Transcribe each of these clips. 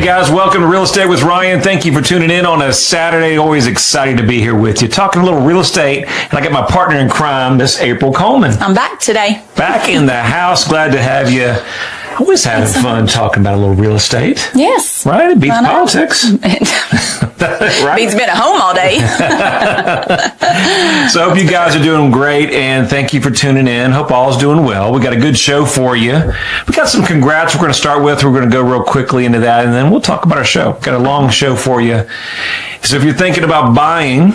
guys, welcome to Real Estate with Ryan. Thank you for tuning in on a Saturday. Always excited to be here with you. Talking a little real estate, and I got my partner in crime, Miss April Coleman. I'm back today. Back in the house. Glad to have you. Always having fun talking about a little real estate. Yes. Right? It beats politics. Right? Beats being at home all day. So I hope you guys are doing great, and thank you for tuning in. Hope all's doing well. We got a good show for you. We got some congrats we're going to start with. We're going to go real quickly into that, and then we'll talk about our show. Got a long show for you. So if you're thinking about buying,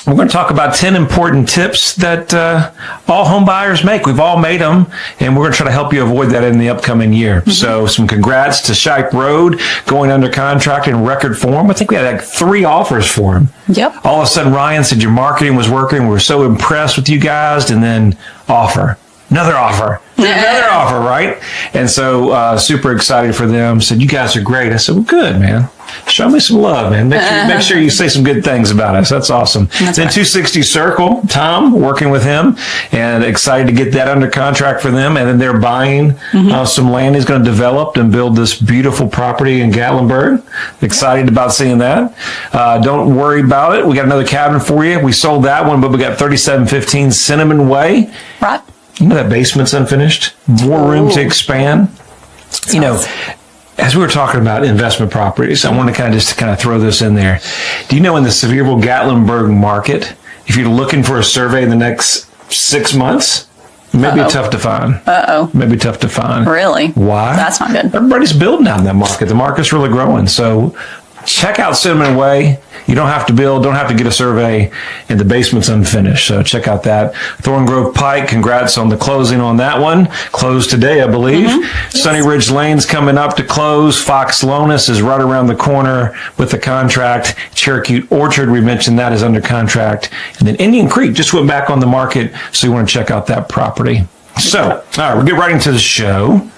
we're going to talk about 10 important tips that all home buyers make. We've all made them, and we're going to try to help you avoid that in the upcoming year. Mm-hmm. So some congrats to Shipe Road going under contract in record form. I think we had like 3 offers for him. Yep. All of a sudden, Ryan said your marketing was working. We were so impressed with you guys, and then offer. Another offer. Another offer, right? And so super excited for them. Said, you guys are great. I said, well, good, man. Show me some love, man. Make sure you say some good things about us. That's awesome. Then right. 260 Circle, Tom, working with him, and excited to get that under contract for them. And then they're buying some land he's going to develop and build this beautiful property in Gatlinburg. Excited about seeing that. Don't worry about it. We got another cabin for you. We sold that one, but we got 3715 Cinnamon Way. Right. You know that basement's unfinished. More room to expand. That's awesome. As we were talking about investment properties, I want to kind of throw this in there. Do you know in the Sevierville Gatlinburg market, if you're looking for a survey in the next 6 months, it may be tough to find. Maybe tough to find. Really? Why? That's not good. Everybody's building out in that market. The market's really growing. So check out Cinnamon Way. You don't have to build, don't have to get a survey, and the basement's unfinished. So check out that. Thorn Grove Pike, congrats on the closing on that one. Closed today, I believe. Yes. Sunny Ridge Lane's coming up to close. Fox Lonis is right around the corner with the contract. Cherokee Orchard, we mentioned that, is under contract. And then Indian Creek just went back on the market, so you want to check out that property. So, all right, we'll get right into the show.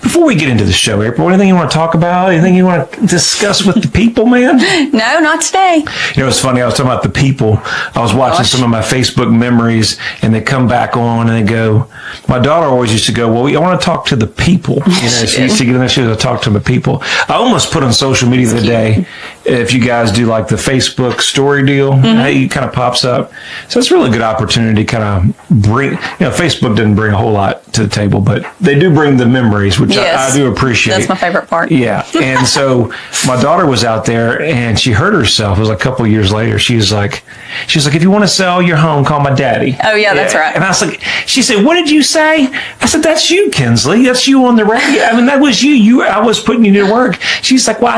Before we get into the show, April, anything you want to talk about? Anything you want to discuss with the people, man? No, not today. You know, it's funny. I was talking about the people. I was watching some of my Facebook memories, and they come back on, and they go, my daughter always used to go, well, I want to talk to the people. You know, she used to get in there, she was to talk to the people. I almost put on social media the other day, if you guys do like the Facebook story deal, it kind of pops up. So it's a really good opportunity to kind of bring, Facebook didn't bring a whole lot to the table, but they do bring the memories, which I do appreciate. That's my favorite part. Yeah. And so my daughter was out there and she hurt herself. It was a couple of years later. She was like, if you want to sell your home, call my daddy. Oh, yeah, that's right. And I was like, she said, what did you say? I said, that's you, Kinsley. That's you on the radio. I mean, that was you. I was putting you to work. She's like, well,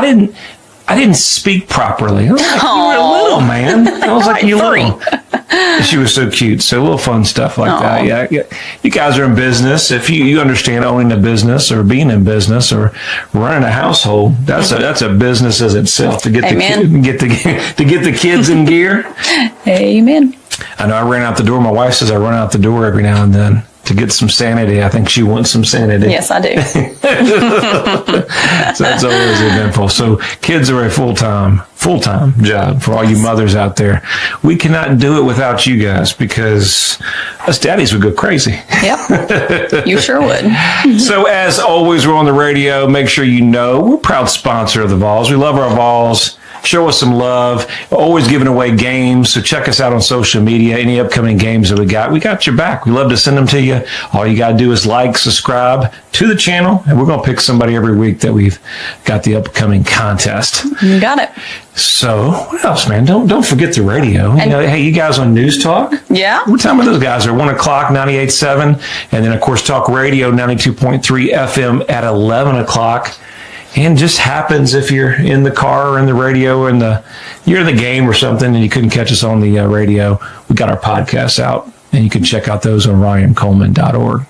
I didn't speak properly. I was like, you were little, man. I was like, you little. She was so cute. So a little fun stuff like that. Yeah. You guys are in business. If you understand owning a business or being in business or running a household, that's a business as itself to get the kids in gear. Amen. I know I ran out the door. My wife says I run out the door every now and then to get some sanity. I think she wants some sanity. Yes, I do. So that's always eventful. So kids are a full-time job for all you mothers out there. We cannot do it without you guys because us daddies would go crazy. Yep, you sure would. So as always, we're on the radio. Make sure you know we're a proud sponsor of the Vols. We love our Vols. Show us some love. We're always giving away games, so check us out on social media. Any upcoming games that we got your back. We love to send them to you. All you got to do is like, subscribe to the channel, and we're going to pick somebody every week that we've got the upcoming contest. You got it. So what else, man? Don't forget the radio. Hey, you guys on News Talk? Yeah. What time are those guys? They're 1 o'clock, 98.7, and then of course Talk Radio 92.3 FM at 11 o'clock. And just happens if you're in the car or in the radio or you're in the game or something and you couldn't catch us on the radio, we got our podcasts out and you can check out those on ryancoleman.org.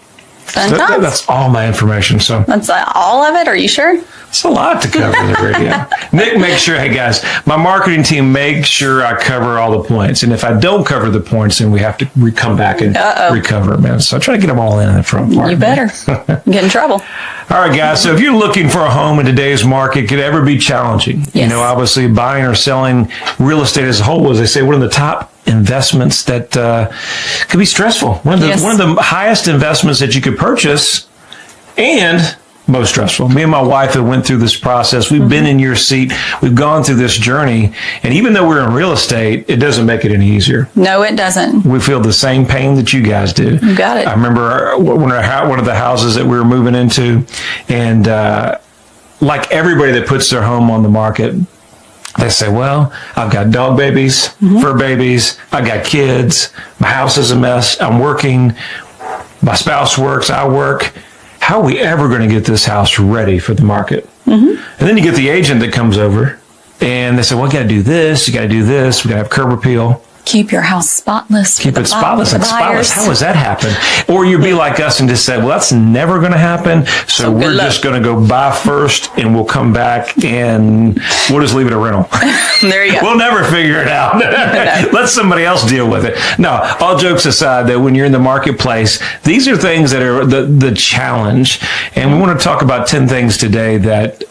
That's all my information. So that's all of it? Are you sure? It's a lot to cover in the radio. Nick, make sure, hey guys, my marketing team makes sure I cover all the points. And if I don't cover the points, then we have to come back and recover, man. So I try to get them all in the front part. You better. Get in trouble. All right, guys. So if you're looking for a home in today's market, it could ever be challenging. Yes. You know, obviously buying or selling real estate as a whole, as they say, one of the top investments that could be stressful. One of the highest investments that you could purchase, and Most stressful. Me and my wife have went through this process. We've been in your seat. We've gone through this journey. And even though we're in real estate, it doesn't make it any easier. No, it doesn't. We feel the same pain that you guys do. You got it. I remember one of the houses that we were moving into, and like everybody that puts their home on the market, they say, well, I've got dog babies, fur babies, I got kids, my house is a mess, I'm working, my spouse works, I work. How are we ever going to get this house ready for the market? And then you get the agent that comes over and they say, well, you got to do this, you got to do this, we got to have curb appeal. Keep your house spotless. Keep it spotless and spotless. How does that happen? Or you'd be like us and just say, well, that's never going to happen. So we're just going to go buy first and we'll come back and we'll just leave it a rental. There you go. We'll never figure it out. Let somebody else deal with it. No, all jokes aside, that when you're in the marketplace, these are things that are the challenge. And we want to talk about 10 things today that,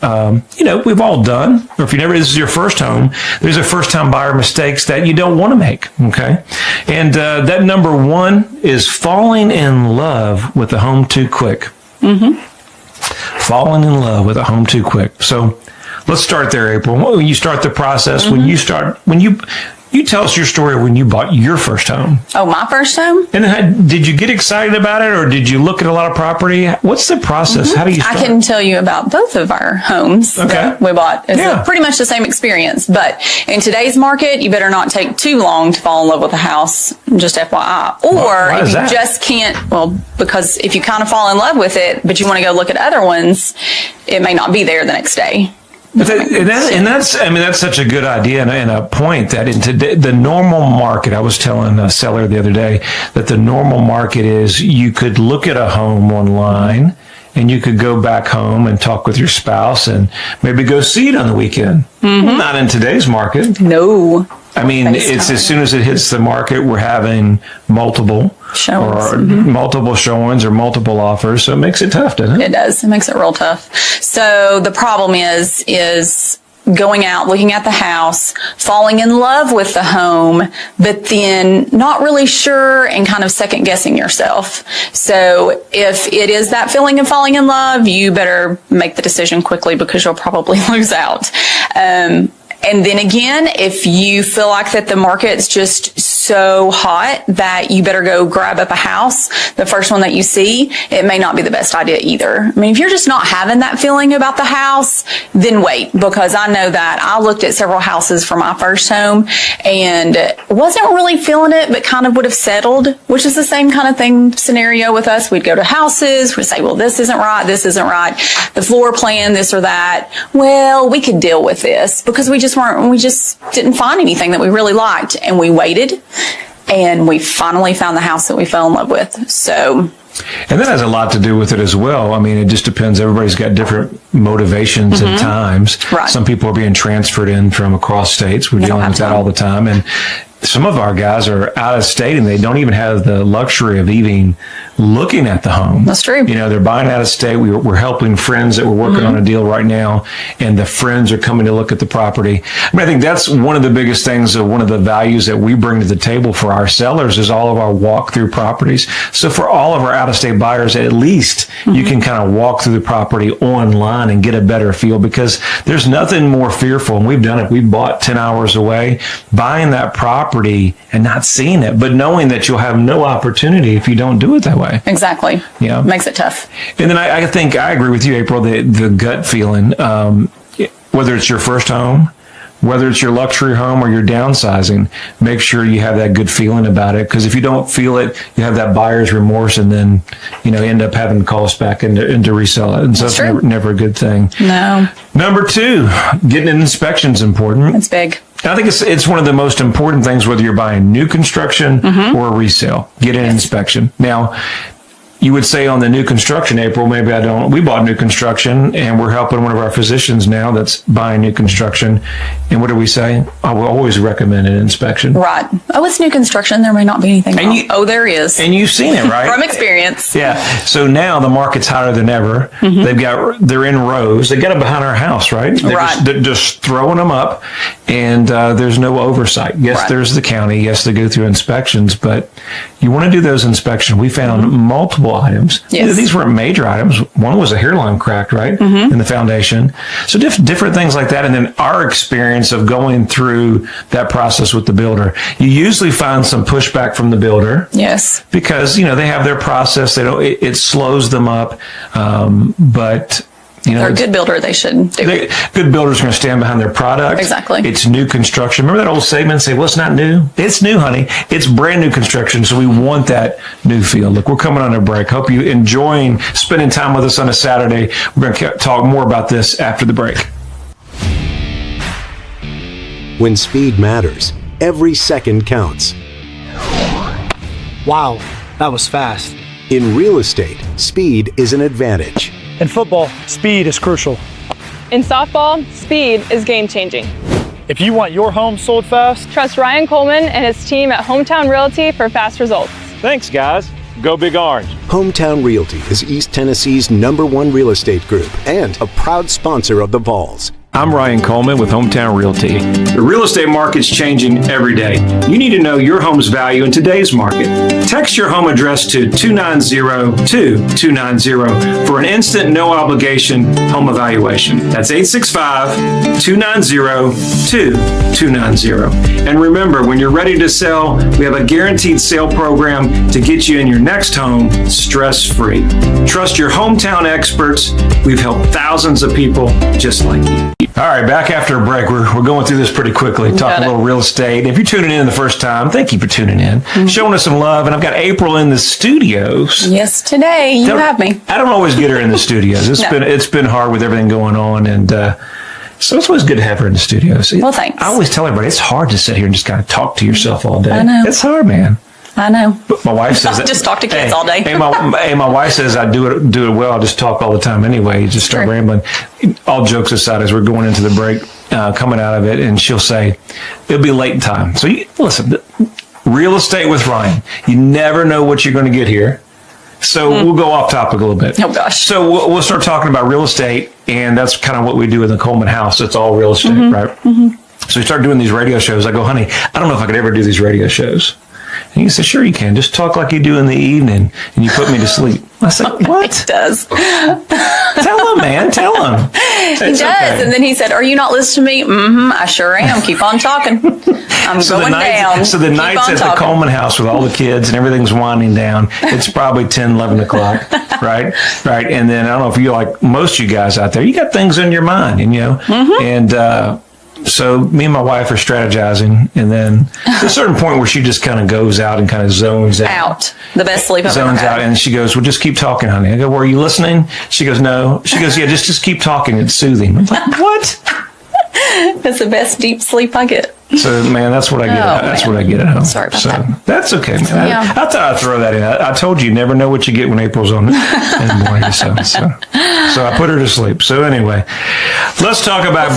we've all done. Or if this is your first home, there's a first time buyer mistakes that you don't want to make. Okay. And that number one is falling in love with a home too quick. Falling in love with a home too quick. So let's start there, April. When you start the process, when you tell us your story when you bought your first home. Oh, my first home? And then did you get excited about it, or did you look at a lot of property? What's the process? How do you start? I can tell you about both of our homes that we bought. It's pretty much the same experience. But in today's market, you better not take too long to fall in love with a house, just FYI. Or if you just can't, because if you kind of fall in love with it, but you want to go look at other ones, it may not be there the next day. But that's such a good idea and a point that in the normal market, I was telling a seller the other day that the normal market is you could look at a home online and you could go back home and talk with your spouse and maybe go see it on the weekend. Not in today's market. No. I mean, it's as soon as it hits the market, we're having multiple showings, multiple showings or multiple offers. So it makes it tough, doesn't it? It does. It makes it real tough. So the problem is going out, looking at the house, falling in love with the home, but then not really sure and kind of second guessing yourself. So if it is that feeling of falling in love, you better make the decision quickly because you'll probably lose out. And then again, if you feel like that the market's just so hot that you better go grab up a house, the first one that you see, it may not be the best idea either. I mean, if you're just not having that feeling about the house, then wait, because I know that I looked at several houses for my first home and wasn't really feeling it, but kind of would have settled, which is the same kind of thing scenario with us. We'd go to houses, we'd say, well, this isn't right, the floor plan, this or that. Well, we could deal with this because we just didn't find anything that we really liked, and we waited and we finally found the house that we fell in love with. So, and that has a lot to do with it as well. I mean, it just depends. Everybody's got different motivations and times. Right. Some people are being transferred in from across states. We're dealing with that all the time. And some of our guys are out of state and they don't even have the luxury of even looking at the home. That's true. They're buying out of state. We're helping friends that we're working on a deal right now, and the friends are coming to look at the property. I think that's one of the biggest things, one of the values that we bring to the table for our sellers is all of our walk-through properties. So for all of our out-of-state buyers, at least you can kind of walk through the property online and get a better feel, because there's nothing more fearful, and we've done it. We've bought 10 hours away, buying that property and not seeing it, but knowing that you'll have no opportunity if you don't do it that way. Exactly. Makes it tough. And then I think I agree with you, April, the gut feeling, whether it's your first home, whether it's your luxury home or you're downsizing, make sure you have that good feeling about it. Because if you don't feel it, you have that buyer's remorse, and then end up having to call us back and to resell it. And so it's never a good thing. No. Number 2, getting an inspection is important. It's big. I think it's one of the most important things, whether you're buying new construction or a resale. Get an inspection. Now, you would say on the new construction, April, maybe I don't. We bought new construction, and we're helping one of our physicians now that's buying new construction. And what do we say? I will always recommend an inspection. Right. Oh, it's new construction. There may not be anything wrong. There is. And you've seen it, right? From experience. Yeah. So now the market's hotter than ever. They're in rows. They got them behind our house, right? They're just throwing them up, and there's no oversight. Yes, there's the county. Yes, they go through inspections, but you want to do those inspections. We found multiple little items. Yes. These weren't major items. One was a hairline cracked, right, in the foundation. So different things like that. And then our experience of going through that process with the builder. You usually find some pushback from the builder. Yes. Because, they have their process. They don't. It slows them up. But they're a good builder. They should do it. Good builders are going to stand behind their product. Exactly. It's new construction. Remember that old statement? Say, well, it's not new. It's new, honey. It's brand new construction. So we want that new feel. Look, we're coming on a break. Hope you enjoying spending time with us on a Saturday. We're going to talk more about this after the break. When speed matters, every second counts. Wow, that was fast. In real estate, speed is an advantage. In football, speed is crucial. In softball, speed is game-changing. If you want your home sold fast, Trust Ryan Coleman and his team at Hometown Realty for fast results. Thanks, guys. Go Big Orange. Hometown Realty is East Tennessee's #1 real estate group and a proud sponsor of the Vols. I'm Ryan Coleman with Hometown Realty. The real estate market's changing every day. You need to know your home's value in today's market. Text your home address to 290-2290 for an instant, no obligation home evaluation. That's 865-290-2290. And remember, when you're ready to sell, we have a guaranteed sale program to get you in your next home stress-free. Trust your hometown experts. We've helped thousands of people just like you. All right, back after a break. We're going through this pretty quickly, talking a little real estate. If you're tuning in the first time, thank you for tuning in, showing us some love. And I've got April in the studios. Yes, today you have me. I don't always get her in the studios. It's been hard with everything going on, and so it's always good to have her in the studios. Well, thanks. I always tell everybody it's hard to sit here and just kind of talk to yourself all day. I know. It's hard, man. I know. But my wife says that. Just talk to kids all day. My wife says I do it well. I just talk all the time anyway. You just start rambling. All jokes aside, as we're going into the break, coming out of it, and she'll say, it'll be late in time. So listen, real estate with Ryan. You never know what you're going to get here. So we'll go off topic a little bit. Oh, gosh. So we'll start talking about real estate, and that's kind of what we do in the Coleman house. It's all real estate, right? So we start doing these radio shows. I go, honey, I don't know if I could ever do these radio shows. And he said, sure you can. Just talk like you do in the evening, and you put me to sleep. I said, what? He does. Tell him, man. Tell him. He does. Okay. And then he said, are you not listening to me? I sure am. Keep on talking. I'm going down. So the nights at the Coleman house with all the kids and everything's winding down, it's probably 10, 11 o'clock, right? Right. And then I don't know if you're like most of you guys out there, you got things in your mind, and so me and my wife are strategizing, and then to a certain point where she just kind of goes out and kind of zones out. The best sleep I've ever had. Zones out, and she goes, well, just keep talking, honey. I go, well, are you listening? She goes, no. She goes, yeah, just keep talking. It's soothing. I'm like, what? That's the best deep sleep I get. So, man, that's what I get. That's what I get at home. Sorry about that. That's okay, man. Yeah. I thought I'd throw that in. I told you never know what you get when April's on in the morning. So I put her to sleep. So anyway, let's talk about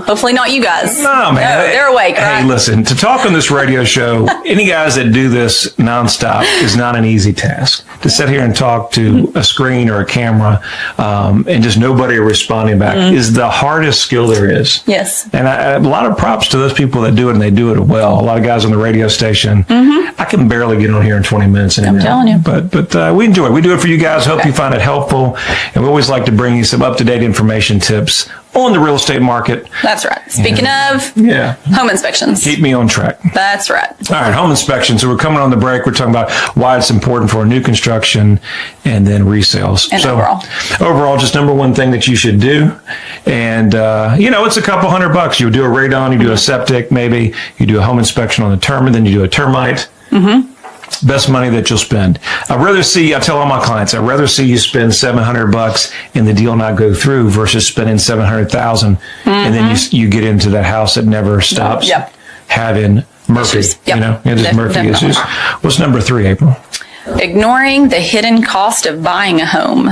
Hopefully not you guys. No, man. They're awake, right? Hey, listen, to talk on this radio show, any guys that do this nonstop is not an easy task. To sit here and talk to a screen or a camera and just nobody responding back is the hardest skill there is. Yes. And a lot of props to those people that do it, and they do it well. A lot of guys on the radio station, I can barely get on here in 20 minutes anymore. I'm telling you. But we enjoy it. We do it for you guys. Hope you find it helpful. And we always like to bring you some up-to-date information tips on the real estate market. That's right. Speaking of home inspections. Keep me on track. That's right. All right, home inspection. So we're coming on the break. We're talking about why it's important for new construction and then resales. And overall, just number one thing that you should do. And, it's a couple $100. You do a radon, you do a septic, maybe you do a home inspection on the termite, then you do a termite. Best money that you'll spend. I tell all my clients, I'd rather see you spend $700 and the deal not go through versus spending $700,000 and then you get into that house that never stops having Murphy. Issues. Yep. There's Murphy issues. What's number 3, April? Ignoring the hidden cost of buying a home.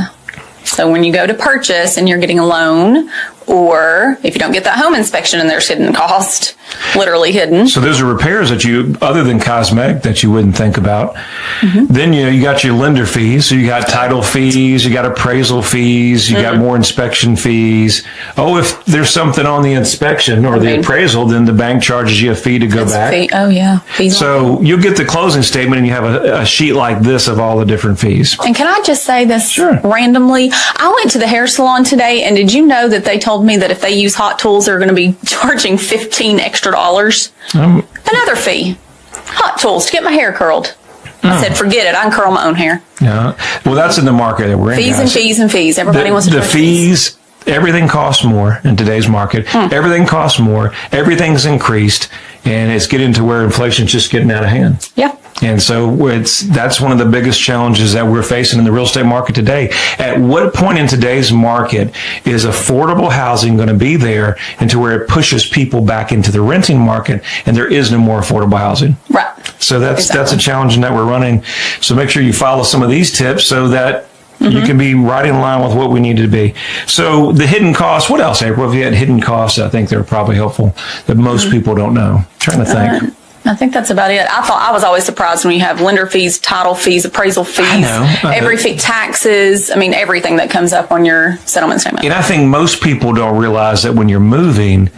So when you go to purchase and you're getting a loan, or if you don't get that home inspection and there's hidden cost, literally hidden. So those are repairs that you, other than cosmetic, that you wouldn't think about. Then, you got your lender fees. So you got title fees, you got appraisal fees, you got more inspection fees. Oh, if there's something on the inspection or the appraisal, then the bank charges you a fee to go back. Oh, yeah. Fees. So you'll get the closing statement and you have a sheet like this of all the different fees. And can I just say this Sure. randomly? I went to the hair salon today, and did you know that they told me that if they use hot tools, they're going to be charging $15 extra? Another fee. Hot tools to get my hair curled. I said, forget it. I can curl my own hair. Yeah. Well, that's in the market that we're in. Fees and guys. fees and fees. Everybody wants to The charge fees. Everything costs more in today's market. Everything costs more. Everything's increased, and it's getting to where inflation's just getting out of hand. Yeah. And so that's one of the biggest challenges that we're facing in the real estate market today. At what point in today's market is affordable housing going to be there into where it pushes people back into the renting market, and there is no more affordable housing? Right. So that's a challenge that we're running. So make sure you follow some of these tips so that you can be right in line with what we need to be. So the hidden costs, what else, April? If you had hidden costs, I think they're probably helpful that most people don't know. I'm trying to think. I think that's about it. I was always surprised when you have lender fees, title fees, appraisal fees, I know. every fee, taxes. I mean, everything that comes up on your settlement statement. And I think most people don't realize that when you're moving,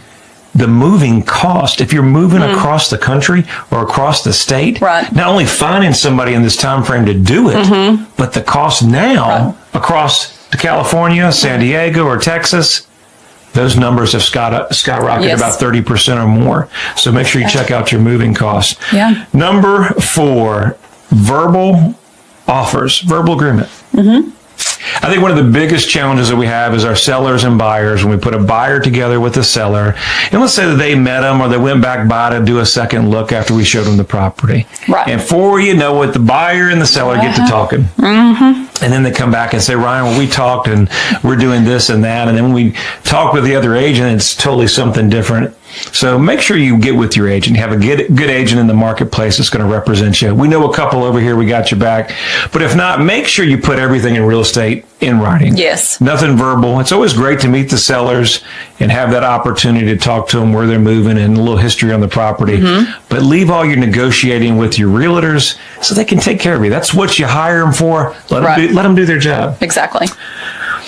the moving cost, if you're moving across the country or across the state, Right. not only finding somebody in this time frame to do it, but the cost now across to California, San Diego, or Texas, those numbers have skyrocketed Yes. about 30% or more. So make sure you check out your moving costs. Yeah. Number 4, verbal offers, verbal agreement. I think one of the biggest challenges that we have is our sellers and buyers. When we put a buyer together with a seller, and let's say that they met them or they went back by to do a second look after we showed them the property. Right. And before you know it, the buyer and the seller get to talking. And then they come back and say, Ryan, well, we talked and we're doing this and that. And then when we talk with the other agent, it's totally something different. So make sure you get with your agent. Have a good agent in the marketplace that's going to represent you. We know a couple over here. We got your back. But if not, make sure you put everything in real estate in writing. Yes. Nothing verbal. It's always great to meet the sellers and have that opportunity to talk to them where they're moving and a little history on the property. But leave all your negotiating with your realtors so they can take care of you. That's what you hire them for. Let them do their job. Exactly.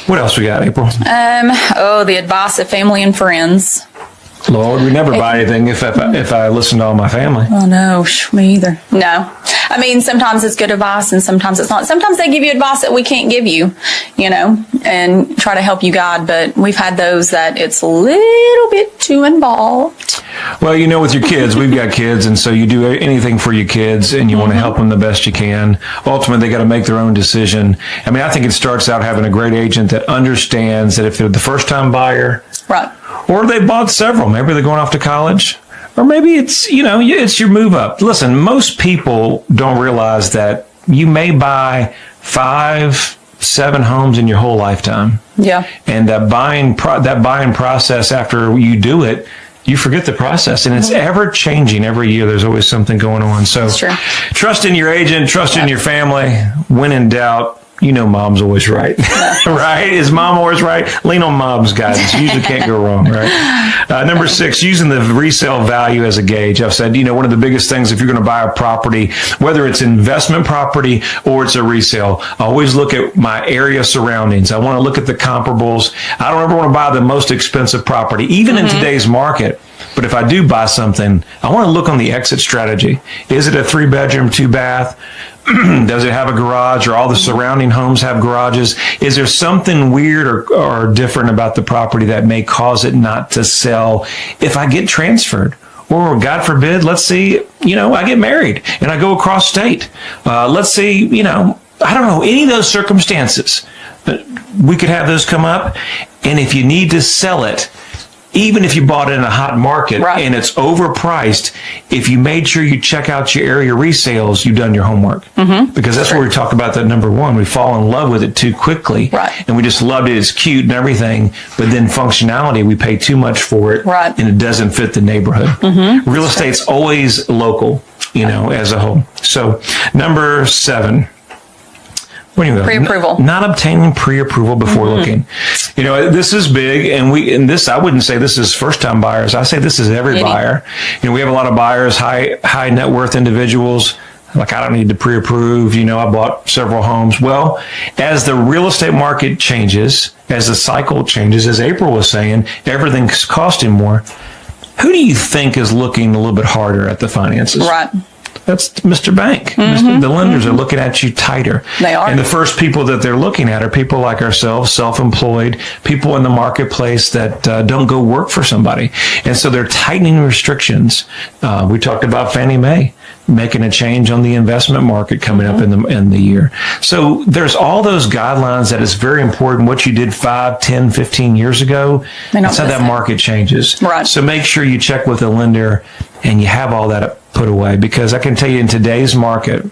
What else we got, April? The advice of family and friends. Lord, we never buy anything if I listen to all my family. Oh, no, me either. No. I mean, sometimes it's good advice and sometimes it's not. Sometimes they give you advice that we can't give you, and try to help you guide. But we've had those that it's a little bit too involved. Well, with your kids, we've got kids, and so you do anything for your kids, and you want to help them the best you can. Ultimately, they got to make their own decision. I mean, I think it starts out having a great agent that understands that if they're the first-time buyer, Right. or they bought several, maybe they're going off to college, or maybe it's, it's your move up. Listen, most people don't realize that you may buy 5-7 homes in your whole lifetime. Yeah. And that buying process, after you do it, you forget the process, and it's ever changing every year. There's always something going on. So trust in your agent, trust in your family. When in doubt, mom's always right. Right? Is mom always right? Lean on mom's guidance. You usually can't go wrong, right? Number 6, using the resale value as a gauge. I've said, one of the biggest things if you're going to buy a property, whether it's investment property or it's a resale, always look at my area surroundings. I want to look at the comparables. I don't ever want to buy the most expensive property, even in today's market. But if I do buy something, I want to look on the exit strategy. Is it a 3-bedroom, 2-bath? Does it have a garage, or all the surrounding homes have garages? Is there something weird or different about the property that may cause it not to sell if I get transferred? Or God forbid, let's see, I get married and I go across state. Let's see, I don't know, any of those circumstances. We could have those come up. And if you need to sell it, even if you bought it in a hot market and it's overpriced, if you made sure you check out your area resales, you've done your homework. Because that's where we talk about that number 1. We fall in love with it too quickly. And we just loved it. It's cute and everything. But then functionality, we pay too much for it. And it doesn't fit the neighborhood. Real estate's always local, as a whole. So number 7. What do you mean? Pre-approval. Not obtaining pre-approval before looking. You know, this is big, and this I wouldn't say this is first-time buyers. I say this is every buyer. You know, we have a lot of buyers, high net worth individuals. Like, I don't need to pre-approve. You know, I bought several homes. Well, as the real estate market changes, as the cycle changes, as April was saying, everything's costing more. Who do you think is looking a little bit harder at the finances? Right. That's Mr. Bank. The lenders are looking at you tighter. They are. And the first people that they're looking at are people like ourselves, self-employed, people in the marketplace that don't go work for somebody. And so they're tightening restrictions. We talked about Fannie Mae making a change on the investment market coming up in the year. So there's all those guidelines that is very important. What you did 5, 10, 15 years ago, that's how that market changes. Right. So make sure you check with a lender and you have all that put away, because I can tell you in today's market,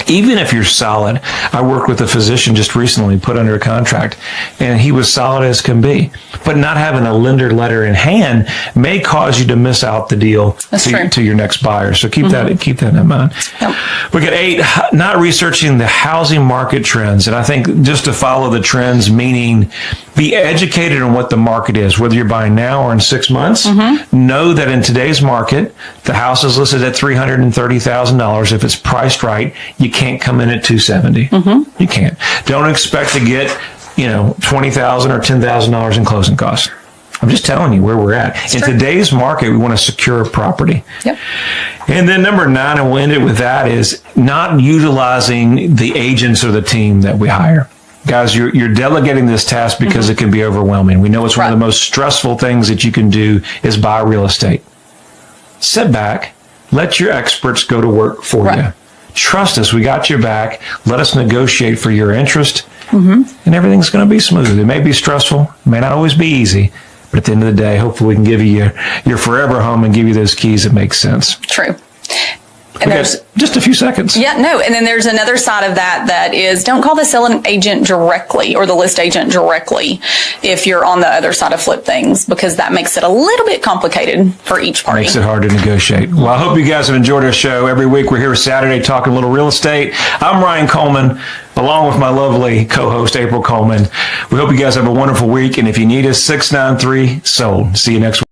even if you're solid, I worked with a physician just recently, put under a contract, and he was solid as can be. But not having a lender letter in hand may cause you to miss out the deal to your next buyer. So keep that in mind. Yep. We got 8, not researching the housing market trends. And I think just to follow the trends, meaning be educated on what the market is, whether you're buying now or in 6 months. Know that in today's market, the house is listed at $330,000. If it's priced right, you can't come in at $270,000. You can't. Don't expect to get, $20,000 or $10,000 in closing costs. I'm just telling you where we're at. In today's market, we want to secure a property. Yep. And then number 9, and we'll end it with that, is not utilizing the agents or the team that we hire. Guys, you're delegating this task because it can be overwhelming. We know it's one of the most stressful things that you can do is buy real estate. Sit back. Let your experts go to work for you. Trust us. We got your back. Let us negotiate for your interest. And everything's going to be smooth. It may be stressful. It may not always be easy. But at the end of the day, hopefully we can give you your forever home and give you those keys that make sense. True. And there's just a few seconds. Yeah, no. And then there's another side of that is don't call the selling agent directly or the list agent directly if you're on the other side of flip things, because that makes it a little bit complicated for each party. Makes it hard to negotiate. Well, I hope you guys have enjoyed our show. Every week we're here Saturday talking a little real estate. I'm Ryan Coleman, along with my lovely co-host April Coleman. We hope you guys have a wonderful week. And if you need us, 693-SOLD. See you next week.